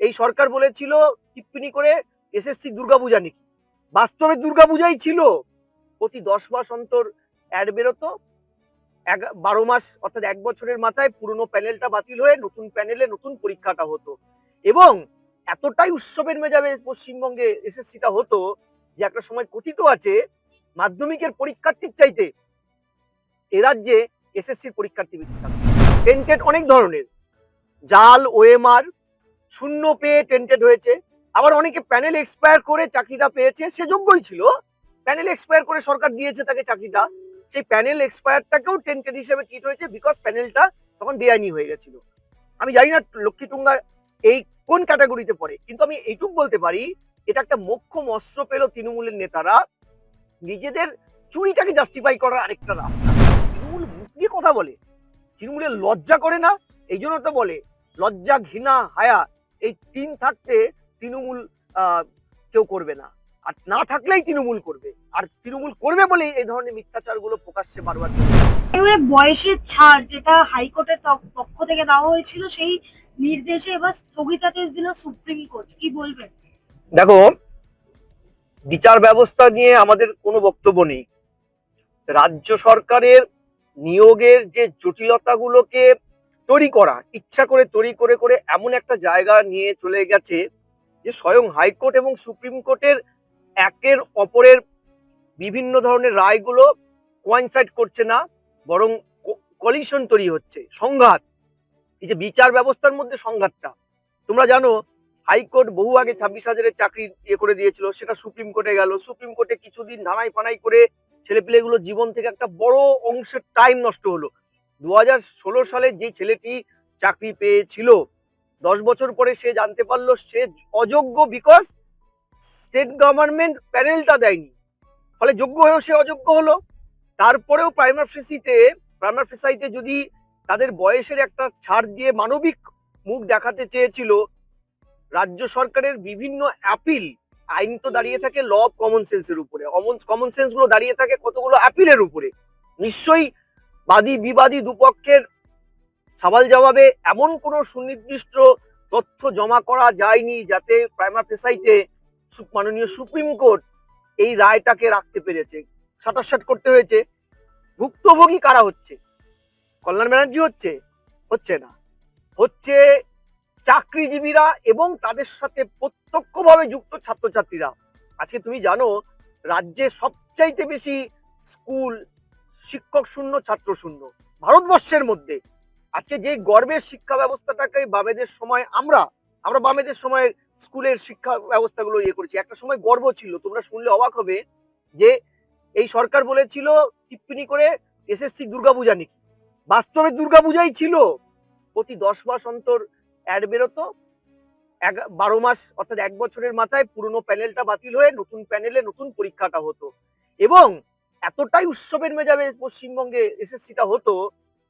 এই সরকার বলেছিল টিপ্পনি করে এসএসসি দুর্গাপূজা নাকি, বাস্তবে দুর্গাপূজাই ছিল। প্রতি 10 মাস অন্তর অ্যাড বেরোতো, 12 মাস অর্থাৎ 1 বছরের মাথায় পুরনো প্যানেলটা বাতিল হয়ে নতুন প্যানেলে নতুন পরীক্ষাটা হতো। এবং এতটাই উৎসবের মেজাজে পশ্চিমবঙ্গে এসএসসিটা হতো যে একটা সময় কথিত আছে মাধ্যমিকের পরীক্ষার্থীর চাইতে এ রাজ্যে এসএসসির পরীক্ষার্থী বেশি থাকতো। টেন্টেড অনেক ধরনের, জাল ওএমআর, শূন্য পেয়ে টেন্টেড হয়েছে, আবার অনেকে প্যানেল এক্সপায়ার করে চাকরিটা পেয়েছে, সে যোগ্যই ছিল, প্যানেল এক্সপায়ার করে সরকার দিয়েছে তাকে চাকরিটা, সেই প্যানেল এক্সপায়ারটাকেও টেন্টেড হিসেবে ট্রিট হয়েছে বিকজ প্যানেলটা তখন বেআইনি হয়ে গেছিল। আমি জানি না লক্ষ্মীটুঙ্গা এই কোন ক্যাটাগরিতে পড়ে, কিন্তু আমি এইটুকু বলতে পারি এটা একটা মোক্ষম অস্ত্র পেল তৃণমূলের নেতারা নিজেদের চুরিটাকে জাস্টিফাই করার আরেকটা রাস্তা। তৃণমূল মুখ দিয়ে কথা বলে, তৃণমূলের লজ্জা করে না, এই জন্য তো বলে লজ্জা ঘৃণা হায়া এই তিন থাকতে তৃণমূল কেউ করবে না, আর না থাকলেই তৃণমূল করবে, আর তৃণমূল করবে বলেই এই ধরনের মিথ্যাচারগুলো প্রকাশ্যে বারবার এবারে বয়সের ছাড় যেটা হাইকোর্টের পক্ষ থেকে দেওয়া হয়েছিল সেই নির্দেশে এবার স্থগিতাদেশ দিল সুপ্রিম কোর্ট, কি বলবেন? দেখো, বিচার ব্যবস্থা নিয়ে আমাদের কোনো বক্তব্য নেই। রাজ্য সরকারের নিয়োগের যে জটিলতাগুলোকে তৈরি করা, ইচ্ছা করে তৈরি করে করে এমন একটা জায়গা নিয়ে চলে গেছে যে স্বয়ং হাইকোর্ট এবং সুপ্রিম কোর্টের একের অপরের বিভিন্ন ধরনের রায়গুলো কোয়াইনসাইড করছে না, বরং কলিশন তৈরি হচ্ছে, সংঘাত। এই যে বিচার ব্যবস্থার মধ্যে সংঘাতটা, তোমরা জানো হাইকোর্ট বহু আগে 26,000-এর চাকরি করে দিয়েছিল, সেটা সুপ্রিম কোর্টে গেল, সুপ্রিম কোর্টে কিছুদিন ধানাই ফানাই করে ছেলেপিলেগুলো জীবন থেকে একটা বড় অংশের টাইম নষ্ট হলো। 2016 সালে যে ছেলেটি চাকরি পেয়েছিল, 10 বছর পরে সে জানতে পারলো সে অযোগ্য বিকজ স্টেট গভর্নমেন্ট প্যানেলটা দেয়নি, ফলে যোগ্য হয়েও সে অযোগ্য হলো। তারপরেও প্রাইমার ফেসাইতে যদি তাদের বয়সের একটা ছাড় দিয়ে মানবিক মুখ দেখাতে চেয়েছিল, রাজ্য সরকারের বিভিন্ন অ্যাপিল, আইন তো দাঁড়িয়ে থাকে ল অফ কমন সেন্সের উপরে, কমন সেন্স গুলো দাঁড়িয়ে থাকে কতগুলো অ্যাপিলের উপরে। নিশ্চয়ই বাদী বিবাদী দুপক্ষের সওয়াল জবাবে এমন কোনো সুনির্দিষ্ট তথ্য জমা করা যায়নি যাতে প্রাইমা ফেসাইতে মাননীয় সুপ্রিম কোর্ট এই রায়টাকে রাখতে পেরেছে। সাটাসাট করতে হয়েছে। ভুক্তভোগী কারা হচ্ছে? কল্যাণ ব্যানার্জি হচ্ছে? হচ্ছে না, হচ্ছে চাকরিজীবীরা এবং তাদের সাথে প্রত্যক্ষভাবে যুক্ত ছাত্রছাত্রীরা। আজকে তুমি জানো রাজ্যে সবচাইতে বেশি স্কুল শিক্ষক শূন্য, ছাত্র শূন্য ভারতবর্ষের মধ্যে। আজকে যে গর্বের শিক্ষা ব্যবস্থাটাকে বামেদের সময় আমরা বামেদের সময় স্কুলের শিক্ষা ব্যবস্থাগুলো করেছি, একটা সময় গর্ব ছিল, তোমরা শুনলে অবাক হবে যে এই সরকার বলেছিল টিপ্পনি করে এসএসসি দুর্গাপূজা নাকি, বাস্তবে দুর্গাপূজাই ছিল। প্রতি 10 মাস অন্তর অ্যাড বেরোতো, 12 মাস অর্থাৎ 1 বছরের মাথায় পুরনো প্যানেলটা বাতিল হয়ে নতুন প্যানেলে নতুন পরীক্ষাটা হতো। এবং এতটাই উৎসবের মেজাজে পশ্চিমবঙ্গে এসএসসিটা হতো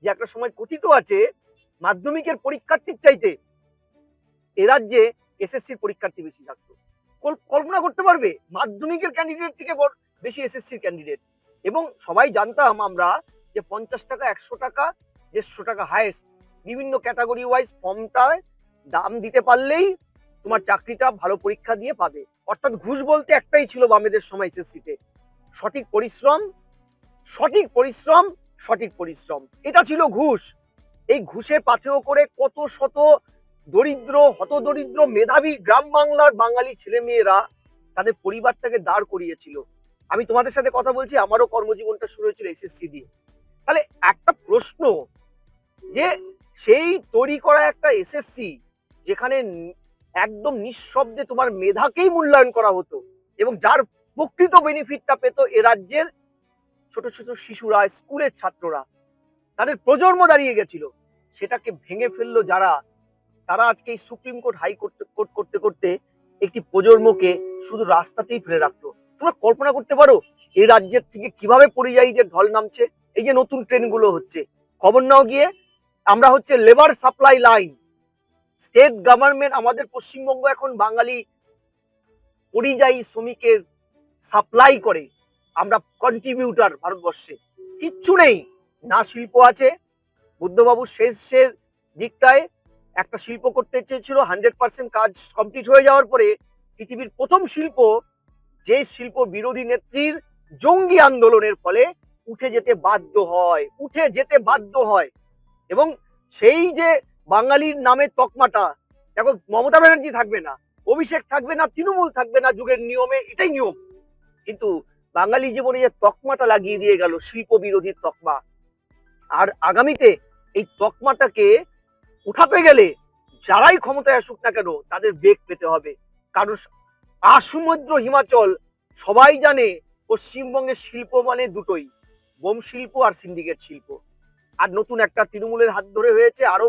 যে একটা সময় কথিত আছে মাধ্যমিকের পরীক্ষার্থীর চাইতে এ রাজ্যে এসএসসির পরীক্ষার্থী বেশি থাকতো। কল্পনা করতে পারবে মাধ্যমিকের ক্যান্ডিডেট থেকে বেশি এসএসসির ক্যান্ডিডেট। এবং সবাই জানতাম আমরা যে 50 টাকা, 100 টাকা, 150 টাকা হাইয়েস্ট বিভিন্ন ক্যাটাগরি ওয়াইজ ফর্মটায় দাম দিতে পারলেই তোমার চাকরিটা ভালো পরীক্ষা দিয়ে পাবে। অর্থাৎ ঘুষ বলতে একটাই ছিল বামেদের সময় এসএসসিতে, সঠিক পরিশ্রম, সঠিক পরিশ্রম, সঠিক পরিশ্রম, এটা ছিল ঘুষ। এই ঘুষে পাথেয় করে কত শত দরিদ্র হতদরিদ্র মেধাবী গ্রাম বাংলার বাঙালি ছেলে মেয়েরা তাদের পরিবারটাকে দাঁড় করিয়েছিল। আমি তোমাদের সাথে কথা বলছি, আমারও কর্মজীবনটা শুরু হয়েছিল এসএসসি দিয়ে। তাহলে একটা প্রশ্ন, যে সেই তৈরি করা একটা এসএসসি যেখানে একদম নিঃশব্দে তোমার মেধাকেই মূল্যায়ন করা হতো এবং যার প্রকৃত বেনিফিটটা পেত এ রাজ্যের ছোট ছোট শিশুরা, স্কুলের ছাত্ররা, তাদের প্রজন্ম দাঁড়িয়ে গেছিল, সেটাকে ভেঙে ফেললো যারা, তারা আজকে এই সুপ্রিম কোর্ট হাই কোর্ট করতে করতে একটি প্রজন্মকে শুধু রাস্তাতেই ফেলে রাখলো। তোমরা কল্পনা করতে পারো এই রাজ্যের থেকে কিভাবে পরিযায়ীদের ঢল নামছে? এই যে নতুন ট্রেনগুলো হচ্ছে, খবর নাও গিয়ে, আমরা হচ্ছে labour supply line, state government আমাদের পশ্চিমবঙ্গ এখন বাঙালি পরিযায়ী শ্রমিকের সাপ্লাই করে, আমরা কন্ট্রিবিউটার ভারতবর্ষে। কিচ্ছু নেই, না শিল্প আছে, বুদ্ধবাবু শেষের দিকটায় একটা শিল্প করতে চেয়েছিল, 100% কাজ কমপ্লিট হয়ে যাওয়ার পরে পৃথিবীর প্রথম শিল্প, যে শিল্প বিরোধী নেত্রীর জঙ্গি আন্দোলনের ফলে উঠে যেতে বাধ্য হয়। এবং সেই যে বাঙালির নামে তকমাটা, দেখো মমতা ব্যানার্জি থাকবে না, অভিষেক থাকবে না, তৃণমূল থাকবে না, যুগের নিয়মে এটাই নিয়ম, কিন্তু বাঙালি জীবনে যে তকমাটা লাগিয়ে দিয়ে গেল শিল্প বিরোধী তকমা, আর আগামীতে এই তকমাটাকে উঠাতে গেলে যারাই ক্ষমতায় আসুক না কেন তাদের বেগ পেতে হবে। কারণ আসমুদ্র হিমাচল সবাই জানে পশ্চিমবঙ্গের শিল্প মানে দুটোই, বোম শিল্প আর সিন্ডিকেট শিল্প। আর নতুন একটা তৃণমূলের হাত ধরে হয়েছে, আরো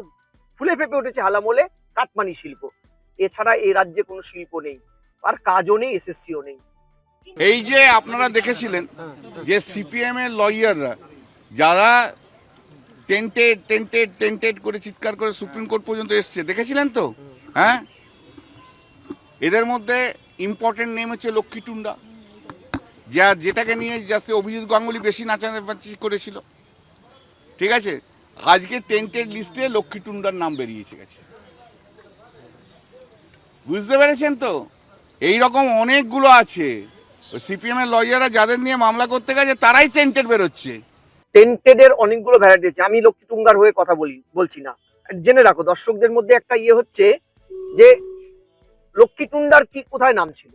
ফুলে ফেপে উঠেছে হালামোলে কাটমানি শিল্প। এছাড়া এই রাজ্যে কোনো শিল্প নেই, আর কাজও নেই, এসএসসিও নেই। এই যে আপনারা দেখেছিলেন যে সিপিএম এর লয়াররা যারা টেন্টেড করে চিৎকার করে সুপ্রিম কোর্ট পর্যন্ত এসছে, দেখেছিলেন তো? হ্যাঁ, এদের মধ্যে ইম্পর্টেন্ট নেম হচ্ছে লক্ষ্মী টুন্ডা, যেটাকে নিয়ে যাতে অভিজিৎ গাঙ্গুলি বেশি নাচানাচি করেছিল। ঠিক আছে, আজকে টেন্টেড লিস্টে লক্ষ্মী টুন্ডার নাম বেরিয়েছে গেছে। বুঝতে পেরেছেন তো? এই রকম অনেকগুলো আছে সিপিএম এর লয়াররা যাদের নিয়ে মামলা করতে গেছে তারাই টেন্টেড বেরোচ্ছে। টেন্টেড এর অনেকগুলো ভ্যারাইটি আছে, আমি লক্ষ্মী টুঙ্গার হয়ে কথা বলছি না। জেনে রাখো, দর্শকদের মধ্যে একটা ইয়ে হচ্ছে যে লক্ষ্মী টুন্ডার কি কোথায় নাম ছিল,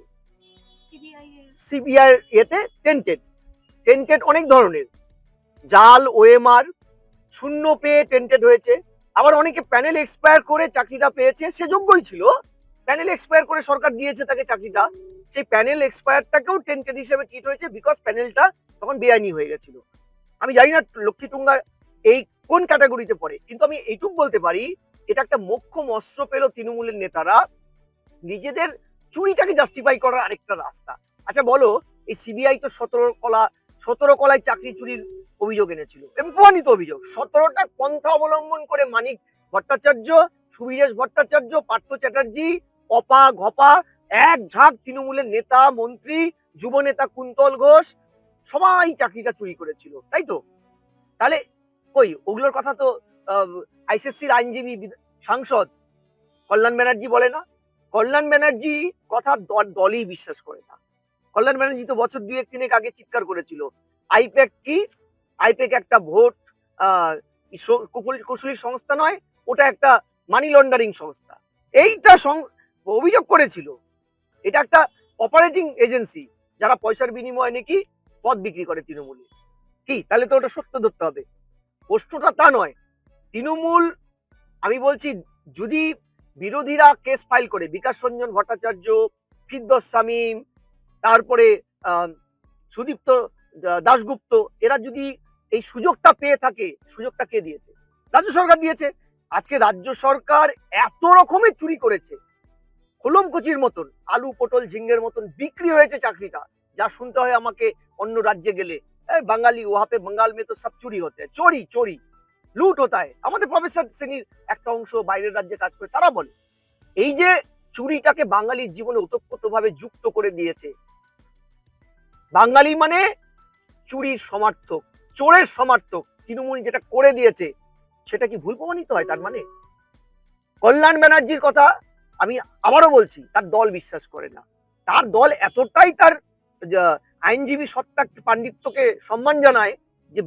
সিবিআই এতে টেন্টেড অনেক ধরনের, জাল ওএমআর শূন্য পেয়ে টেন্টেড হয়েছে, আবার অনেকে প্যানেল এক্সপায়ার করে চাকরিটা পেয়েছে, সে যোগ্যই ছিল, প্যানেল এক্সপায়ার করে সরকার দিয়েছে তাকে চাকরিটা, সেই প্যানেল এক্সপায়ারটাকেও টেন্টেড হিসেবে ট্রিট হয়েছে, বিকজ প্যানেলটা তখন বেআইনি হয়ে গেছিল। আমি জানি না লক্ষ্মী টুঙ্গা এই কোন ক্যাটাগরিতে পড়ে, কিন্তু আমি এইটুক বলতে পারি এটা একটা মোক্ষম অস্ত্র পেল তৃণমূলের নেতারা নিজেদের চুরিটাকে জাস্টিফাই করার আরেকটা রাস্তা। আচ্ছা বলো, এই সিবিআই তো 17 কলায় চাকরি চুরির অভিযোগ এনেছিল এবং প্রমাণিত অভিযোগ, 17টা পন্থা অবলম্বন করে মানিক ভট্টাচার্য, সুবিরেশ ভট্টাচার্য, পার্থ চ্যাটার্জি, অপা ঘপা, এক ঝাঁক তৃণমূলের নেতা মন্ত্রী, যুব নেতা কুন্তল ঘোষ, সবাই চাকরিটা চুরি করেছিল, তাই তো? তাহলে কই ওগুলোর কথা তো আইসিএসসির আইনজীবী সাংসদ কল্যাণ ব্যানার্জি বলে না? কল্যাণ ব্যানার্জি কথা দলই বিশ্বাস করে না। কল্যাণ ব্যানার্জি তো বছর 2-3 আগে চিৎকার করেছিল আইপ্যাক কি, আইপ্যাক একটা ভোট কুশলীর সংস্থা নয়, ওটা একটা মানি লন্ডারিং সংস্থা, এইটা অভিযোগ করেছিল। এটা একটা অপারেটিং এজেন্সি যারা পয়সার বিনিময়ে নাকি পদ বিক্রি করে তৃণমূলে। কি তাহলে তো ওটা সত্য ধরতে হবে, প্রশ্নটা তা নয়। তৃণমূল, আমি বলছি, যদি বিরোধীরা কেস ফাইল করে, বিকাশ রঞ্জন ভট্টাচার্য, ফিরদৌস শামীম, তারপরে সুদীপ্ত দাশগুপ্ত, এরা যদি এই সুযোগটা পেয়ে থাকে, সুযোগটা কে দিয়েছে? রাজ্য সরকার দিয়েছে। আজকে রাজ্য সরকার এত রকমের চুরি করেছে, কলমকুচির মতন, আলু পটল ঝিঙ্গের মতন বিক্রি হয়েছে চাকরিটা, যা শুনতে হয় আমাকে অন্য রাজ্যে গেলে, বাঙালি ওহা পে বাঙ্গাল মে তো সব চুরি হতে হয়, চোরি চোরি লুট হতা হয়। আমাদের প্রফেসর শ্রেণীর একটা অংশ বাইরের রাজ্যে কাজ করে, তারা বলে এই যে চুরিটাকে বাঙালির জীবনে ওতপ্রোতভাবে যুক্ত করে দিয়েছে। বাঙালি মানে চুরির সমার্থক, চোরের সমার্থক। তৃণমূল যেটা করে দিয়েছে সেটা কি ভুল প্রমাণিত হয়? তার মানে কল্যাণ ব্যানার্জির কথা আমি আবারও বলছি, তার দল বিশ্বাস করে না। তার দল এতটাই তার আইনজীবী সত্তা পাণ্ডিত্যকে সম্মান জানায় যে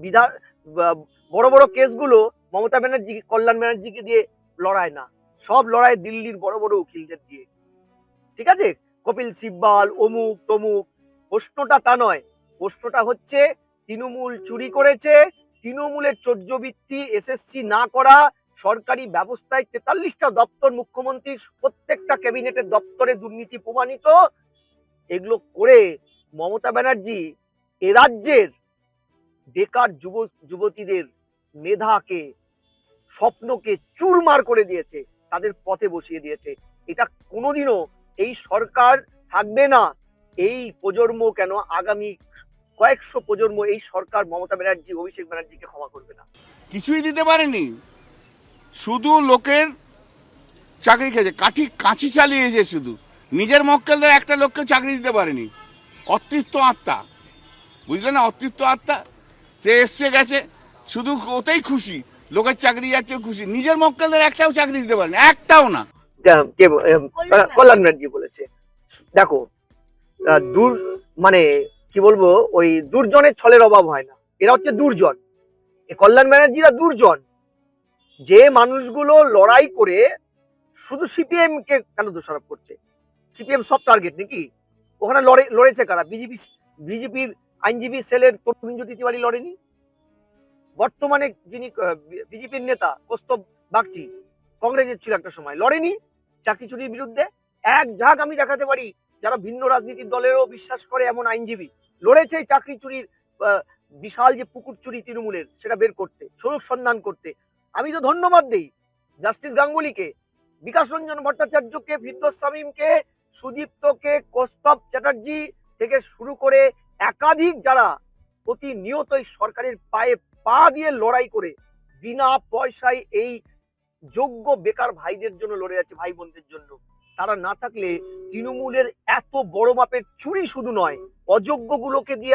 বড় বড় কেসগুলো মমতা ব্যানার্জি কল্যাণ ব্যানার্জিকে দিয়ে লড়ায় না, সব লড়াই দিল্লির বড় বড় উকিলদের দিয়ে। ঠিক আছে, কপিল সিব্বাল, অমুক তমুক। প্রশ্নটা তা নয়, প্রশ্নটা হচ্ছে তৃণমূল চুরি করেছে, তৃণমূলের চর্যবৃত্তি, এসএসসি না করা, সরকারি ব্যবস্থায় 43টা দপ্তর, মুখ্যমন্ত্রীর প্রত্যেকটা ক্যাবিনেটের দপ্তরে দুর্নীতি প্রমাণিত। এগুলো করে মমতা ব্যানার্জি এ রাজ্যের বেকার যুবতীদের মেধাকে, স্বপ্নকে চুরমার করে দিয়েছে, তাদের পথে বসিয়ে দিয়েছে। এটা কোনোদিনও এই সরকার থাকবে না, এই প্রজন্ম কেন আগামী কয়েকশো প্রজন্ম এই সরকার মমতা ব্যানার্জি, অভিষেক ব্যানার্জিকে ক্ষমা করবে না। কিছুই দিতে পারেনি, শুধু লোকের চাকরি খেয়েছে, কাঁচি চালিয়েছে, শুধু নিজের মক্কেলদের একটা লোককে চাকরি দিতে পারেনি। অতৃপ্ত আত্মা, বুঝলে না? অতৃপ্ত আত্মা, সে এসছে গেছে, শুধু ওতেই খুশি, লোকের চাকরি যাচ্ছে খুশি, নিজের মক্কেলদের একটাও চাকরি দিতে পারেন, একটাও না। কল্যাণ ব্যানার্জি বলেছে। দেখো, দূর মানে কি বলবো, ওই দুর্জনের ছলের অভাব হয় না, এরা হচ্ছে দুর্জন। এই কল্যাণ ব্যানার্জিরা দুর্জন। যে মানুষগুলো লড়াই করে, শুধু সিপিএম কে কেন দোষারোপ করছে? সিপিএম সব টার্গেট নাকি? ওখানে লড়েছে কারা? বিজেপির আইনজীবী সেলের তরুণজ্যোতি তিওয়ারি লড়েনি? বর্তমানে যিনি বিজেপির নেতা কৌস্তব বাগচি, কংগ্রেসের ছিল একটা সময়, লড়েনি চাকরি চুরির বিরুদ্ধে? এক ঝাঁক আমি দেখাতে পারি যারা ভিন্ন রাজনীতির দলেরও বিশ্বাস করে এমন আইনজীবী লড়েছে এই চাকরি চুরির বিশাল যে পুকুর চুরি তৃণমূলের, সেটা বের করতে, স্বরূপ সন্ধান করতে। আমি তো ধন্যবাদ দেই জাস্টিস গাঙ্গুলিকে, বিকাশ রঞ্জন ভট্টাচার্যকে, ফিরদৌস শামীমকে, সুদীপ্তকে, কৌস্তব চ্যাটার্জি থেকে শুরু করে একাধিক যারা প্রতিনিয়ত এই সরকারের পায়ে পা দিয়ে লড়াই করে বিনা পয়সায় এই যোগ্য বেকার ভাইদের জন্য লড়ে যাচ্ছে, ভাই বোনদের জন্য। তারা না থাকলে তৃণমূলের এত বড় মাপের চুরি শুধু নয়, অযোগ্য গুলোকে দিয়ে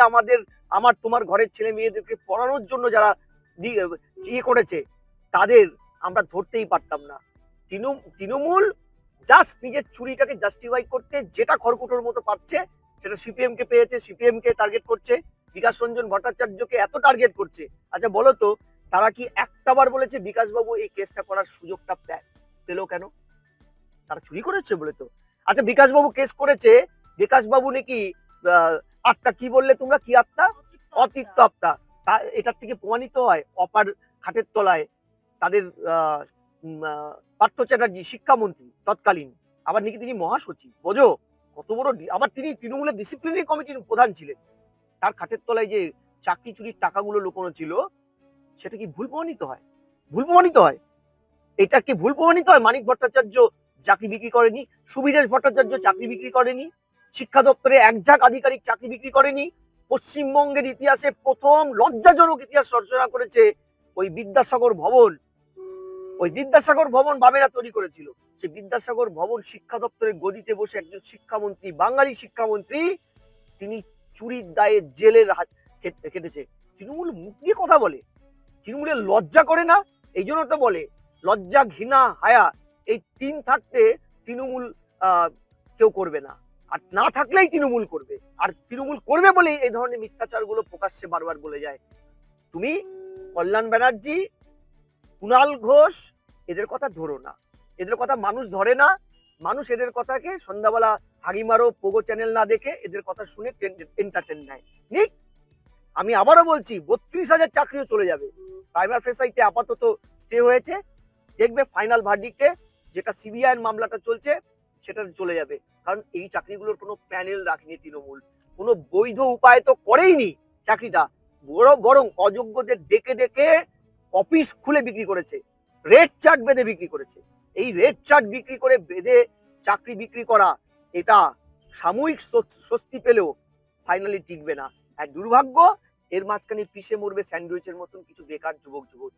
আমার তোমার ঘরের ছেলে মেয়েদেরকে পড়ানোর জন্য যারা ইয়ে করেছে, তাদের আমরা ধরতেই পারতাম না। তৃণমূল জাস্ট নিজের চুরিটাকে জাস্টিফাই করতে যেটা খড়কুটোর মতো পাচ্ছে, সেটা সিপিএম কে পেয়েছে, সিপিএম কে টার্গেট করছে, বিকাশ রঞ্জন ভট্টাচার্যকে এত টার্গেট করছে। আচ্ছা বলো তো, তারা কি একটাবার বলেছে বিকাশ বাবু এই কেসটা করার সুযোগটা পেলো কেন? তারা চুরি করেছে বলে তো। আচ্ছা বিকাশ বাবু কেস করেছে, বিকাশ বাবু নাকি আত্মা, কি বললে তোমরা, কি আত্মা? অতিত্ব আত্মা। এটার থেকে প্রমাণিত হয় অপার খাটের তলায় তাদের পার্থ চ্যাটার্জি শিক্ষামন্ত্রী তৎকালীন, আবার নাকি তিনি মহাসচিব, বোঝো কত বড়। আবার তিনি তৃণমূলের ডিসিপ্লিনারি কমিটির প্রধান ছিলেন। তার খাটের তলায় যে চাকরি চুরির টাকাগুলো লুকোনো ছিল, সেটা কি ভুল প্রমাণিত হয়? ভুল প্রমাণিত হয়? এটা কি ভুল প্রমাণিত হয়? মানিক ভট্টাচার্য চাকরি বিক্রি করেনি, সুবিরেশ ভট্টাচার্য চাকরি বিক্রি করেনি, শিক্ষা দপ্তরে এক ঝাঁক আধিকারিক চাকরি বিক্রি করেনি। পশ্চিমবঙ্গের ইতিহাসে প্রথম লজ্জাজনক ইতিহাস রচনা করেছে ওই বিদ্যাসাগর ভবন। ওই বিদ্যাসাগর ভবন বামেরা তৈরি করেছিল। সেই বিদ্যাসাগর ভবন শিক্ষা দপ্তরের গদিতে বসে একজন শিক্ষামন্ত্রী, বাঙালি শিক্ষামন্ত্রী, তিনি চুরির দায়ে জেলের কেটেছে। তৃণমূল মুখ দিয়ে কথা বলে, তৃণমূলের লজ্জা করে না? এই জন্য তো বলে লজ্জা, ঘৃণা, হায়া, এই তিন থাকতে তৃণমূল কেউ করবে না, আর না থাকলেই তৃণমূল করবে। আর তৃণমূল করবে বলেই এই ধরনের মিথ্যাচার গুলো প্রকাশ্যে বারবার বলে যায়। তুমি কল্যাণ ব্যানার্জি, কুণাল ঘোষ, এদের কথা ধরো না, এদের কথা মানুষ ধরে না। মানুষ এদের কথাকে সন্ধ্যাবেলা হাগিমারো পোগো চ্যানেল না দেখে এদের কথা শুনে এন্টারটেন নেয়। ঠিক, আমি আবারও বলছি 32,000 চাকরিও চলে যাবে। প্রাইমার ফেসাইতে আপাতত স্টে হয়েছে, দেখবে ফাইনাল ভার্ডিক্টে যেটা সিবিআই মামলাটা চলছে সেটা চলে যাবে। কারণ এই চাকরিগুলোর কোনো প্যানেল রাখেনি তৃণমূল, কোনো বৈধ উপায় তো করেইনি চাকরিটা, বরং অযোগ্যদের ডেকে ডেকে অফিস খুলে বিক্রি করেছে, রেড চার্ট বেঁধে বিক্রি করেছে। এই রেড চার্ট বিক্রি করে বেঁধে চাকরি বিক্রি করা, এটা সাময়িক স্বস্তি পেলেও ফাইনালি টিকবে না। এক দুর্ভাগ্য, এর মাঝখানে পিষে মরবে স্যান্ডউইচের মতন কিছু বেকার যুবক যুবতী।